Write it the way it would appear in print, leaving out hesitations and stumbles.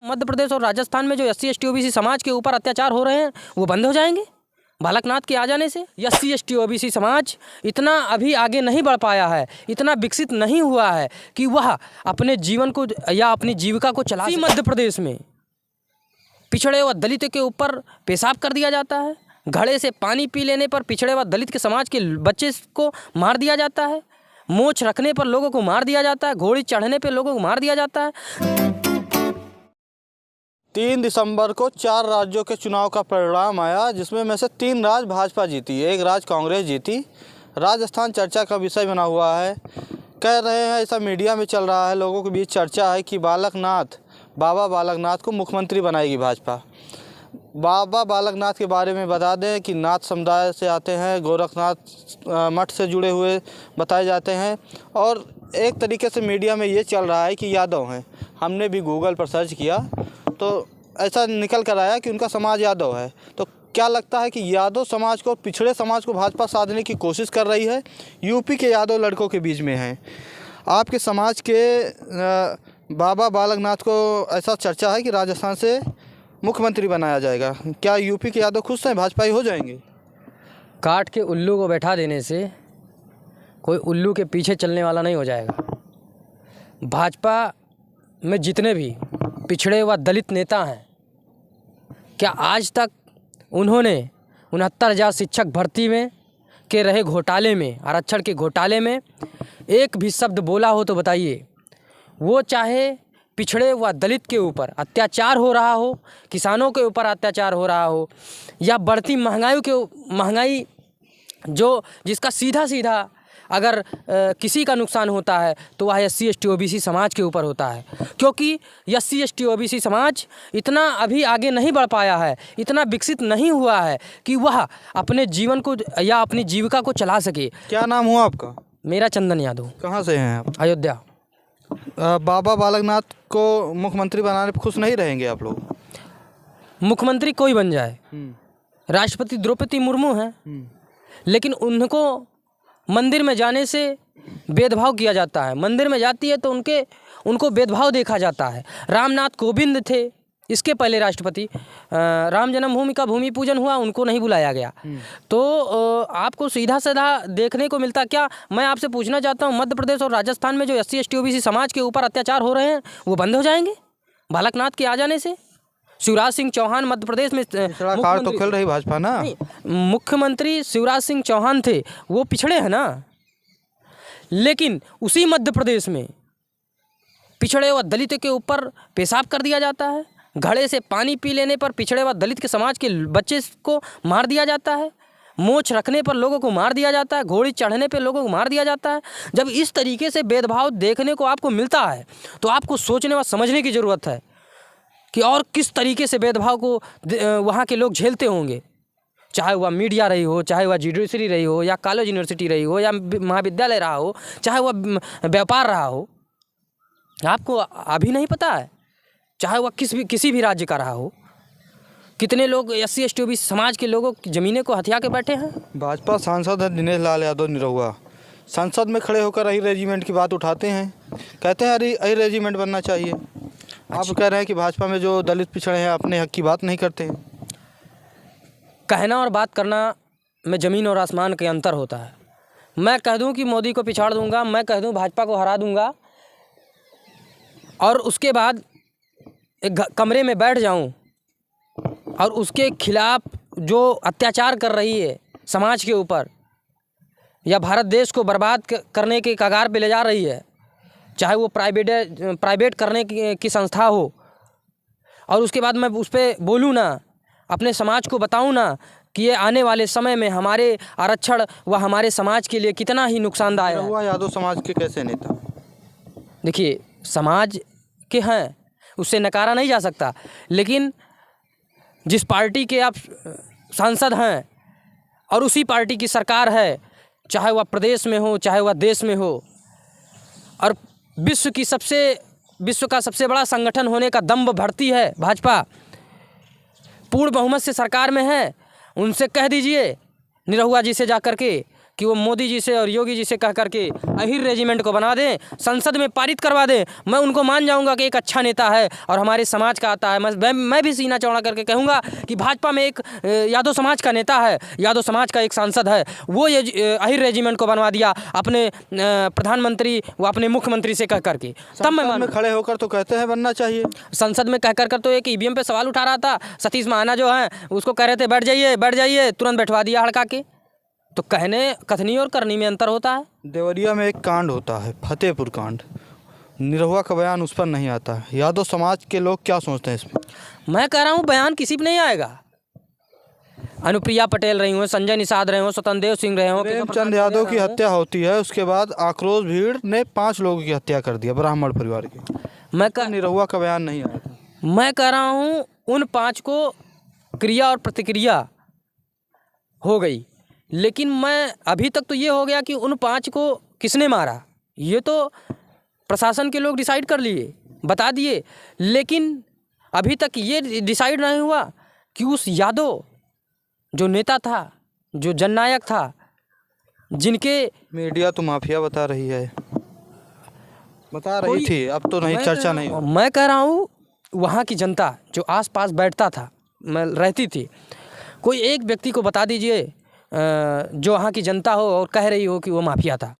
मध्य प्रदेश और राजस्थान में जो SC ST OBC समाज के ऊपर अत्याचार हो रहे हैं वो बंद हो जाएंगे बालकनाथ के आ जाने से। SC ST OBC समाज इतना अभी आगे नहीं बढ़ पाया है, इतना विकसित नहीं हुआ है कि वह अपने जीवन को या अपनी जीविका को चला सके। मध्य प्रदेश में पिछड़े व दलित के ऊपर पेशाब कर दिया जाता है, घड़े से पानी पी लेने पर पिछड़े व दलित के समाज के बच्चे को मार दिया जाता है, मोछ रखने पर लोगों को मार दिया जाता है, घोड़ी चढ़ने पर लोगों को मार दिया जाता है। 3 दिसंबर को 4 राज्यों के चुनाव का परिणाम आया, जिसमें में से 3 राज्य भाजपा जीती, 1 राज्य कांग्रेस जीती। राजस्थान चर्चा का विषय बना हुआ है। कह रहे हैं, ऐसा मीडिया में चल रहा है, लोगों के बीच चर्चा है कि बाबा बालकनाथ को मुख्यमंत्री बनाएगी भाजपा। बाबा बालकनाथ के बारे में बता दें कि नाथ समुदाय से आते हैं, गोरखनाथ मठ से जुड़े हुए बताए जाते हैं और एक तरीके से मीडिया में ये चल रहा है कि यादव हैं। हमने भी गूगल पर सर्च किया तो ऐसा निकल कर आया कि उनका समाज यादव है। तो क्या लगता है कि यादव समाज को, पिछड़े समाज को भाजपा साधने की कोशिश कर रही है? यूपी के यादव लड़कों के बीच में हैं। आपके समाज के बाबा बालकनाथ को ऐसा चर्चा है कि राजस्थान से मुख्यमंत्री बनाया जाएगा। क्या यूपी के यादव खुश हैं, भाजपाई हो जाएंगे? काट के उल्लू को बैठा देने से कोई उल्लू के पीछे चलने वाला नहीं हो जाएगा। भाजपा में जितने भी पिछड़े व दलित नेता हैं, क्या आज तक उन्होंने 69,000 शिक्षक भर्ती में के रहे घोटाले में, आरक्षण के घोटाले में एक भी शब्द बोला हो तो बताइए। वो चाहे पिछड़े व दलित के ऊपर अत्याचार हो रहा हो, किसानों के ऊपर अत्याचार हो रहा हो, या बढ़ती महंगाई जो जिसका सीधा अगर किसी का नुकसान होता है तो वह SC ST OBC समाज के ऊपर होता है, क्योंकि SC ST OBC समाज इतना अभी आगे नहीं बढ़ पाया है, इतना विकसित नहीं हुआ है कि वह अपने जीवन को या अपनी जीविका को चला सके। क्या नाम हुआ आपका? मेरा चंदन यादव। कहाँ से हैं आप? अयोध्या। बाबा बालकनाथ को मुख्यमंत्री बनाने पर खुश नहीं रहेंगे आप लोग? मुख्यमंत्री कोई बन जाए, राष्ट्रपति द्रौपदी मुर्मू हैं, लेकिन उनको मंदिर में जाने से भेदभाव किया जाता है। मंदिर में जाती है तो उनको भेदभाव देखा जाता है। रामनाथ कोविंद थे इसके पहले राष्ट्रपति, राम जन्मभूमि का भूमि पूजन हुआ, उनको नहीं बुलाया गया। तो आपको सीधा साधा देखने को मिलता। क्या मैं आपसे पूछना चाहता हूँ, मध्य प्रदेश और राजस्थान में जो SC ST OBC समाज के ऊपर अत्याचार हो रहे हैं वो बंद हो जाएंगे बालकनाथ के आ जाने से? शिवराज सिंह चौहान मध्य प्रदेश में कार्ड तो खेल रही भाजपा ना। मुख्यमंत्री शिवराज सिंह चौहान थे, वो पिछड़े हैं ना, लेकिन उसी मध्य प्रदेश में पिछड़े व दलित के ऊपर पेशाब कर दिया जाता है, घड़े से पानी पी लेने पर पिछड़े व दलित के समाज के बच्चे को मार दिया जाता है, मोछ रखने पर लोगों को मार दिया जाता है, घोड़ी चढ़ने पर लोगों को मार दिया जाता है। जब इस तरीके से भेदभाव देखने को आपको मिलता है तो आपको सोचने व समझने की ज़रूरत है कि और किस तरीके से भेदभाव को वहाँ के लोग झेलते होंगे, चाहे वह मीडिया रही हो, चाहे वह जुडिशरी रही हो, या कॉलेज यूनिवर्सिटी रही हो, या महाविद्यालय रहा हो, चाहे वह व्यापार रहा हो। आपको अभी नहीं पता है? चाहे वह किसी भी राज्य का रहा हो, कितने लोग SC ST OBC समाज के लोगों की ज़मीनें को हथिया के बैठे हैं। भाजपा सांसद है दिनेश लाल यादव निरहुआ, संसद में खड़े होकर अही रेजिमेंट की बात उठाते हैं, कहते हैं अही रेजिमेंट बनना चाहिए। आप कह रहे हैं कि भाजपा में जो दलित पिछड़े हैं अपने हक की बात नहीं करते हैं। कहना और बात करना में ज़मीन और आसमान के अंतर होता है। मैं कह दूं कि मोदी को पिछाड़ दूंगा, मैं कह दूं भाजपा को हरा दूंगा, और उसके बाद एक कमरे में बैठ जाऊं और उसके खिलाफ जो अत्याचार कर रही है समाज के ऊपर, या भारत देश को बर्बाद करने के कगार पे ले जा रही है, चाहे वो प्राइवेट करने की संस्था हो, और उसके बाद मैं उस पर बोलूँ ना, अपने समाज को बताऊँ ना कि ये आने वाले समय में हमारे आरक्षण व हमारे समाज के लिए कितना ही नुकसानदायक है। यादव समाज के कैसे नेता? देखिए, समाज के हैं, उससे नकारा नहीं जा सकता, लेकिन जिस पार्टी के आप सांसद हैं और उसी पार्टी की सरकार है, चाहे वह प्रदेश में हो, चाहे वह देश में हो, और विश्व का सबसे बड़ा संगठन होने का दम्भ भरती है भाजपा, पूर्ण बहुमत से सरकार में है, उनसे कह दीजिए निरहुआ जी से जा कर के कि वो मोदी जी से और योगी जी से कह करके अहिर रेजिमेंट को बना दें, संसद में पारित करवा दें, मैं उनको मान जाऊंगा कि एक अच्छा नेता है और हमारे समाज का आता है। मैं भी सीना चौड़ा करके कहूँगा कि भाजपा में एक यादव समाज का नेता है, यादव समाज का एक सांसद है, वो ये अहिर रेजिमेंट को बनवा दिया अपने प्रधानमंत्री व अपने मुख्यमंत्री से कह करके, तब मैं संसद में खड़े होकर तो कहते हैं बनना चाहिए। संसद में कह कर तो एक ईवीएम पे सवाल उठा रहा था, सतीश महाना जो है उसको कह रहे थे बैठ जाइए, तुरंत बैठवा दिया हड़का के। तो कथनी और करनी में अंतर होता है। देवरिया में एक कांड होता है, फतेहपुर कांड, निरहुआ का बयान उस पर नहीं आता है। यादव समाज के लोग क्या सोचते हैं इसमें? मैं कह रहा हूँ बयान किसी पर नहीं आएगा। अनुप्रिया पटेल रही हो, संजय निषाद रहे हो, स्वतंत्र देव सिंह रहे हो, प्रेमचंद यादव की हत्या होती है, उसके बाद आक्रोश भीड़ ने 5 लोगों की हत्या कर दिया, ब्राह्मण परिवार की। निरहुआ का बयान नहीं आया था। मैं कह रहा हूँ उन 5 को क्रिया और प्रतिक्रिया हो गई, लेकिन मैं अभी तक तो ये हो गया कि उन 5 को किसने मारा ये तो प्रशासन के लोग डिसाइड कर लिए, बता दिए, लेकिन अभी तक ये डिसाइड नहीं हुआ कि उस यादव जो नेता था, जो जननायक था, जिनके मीडिया तो माफिया बता रही है, बता रही थी, अब तो नहीं, चर्चा नहीं। मैं कह रहा हूँ वहाँ की जनता जो आसपास बैठता था, मैं रहती थी, कोई एक व्यक्ति को बता दीजिए जो वहाँ की जनता हो और कह रही हो कि वो माफिया था।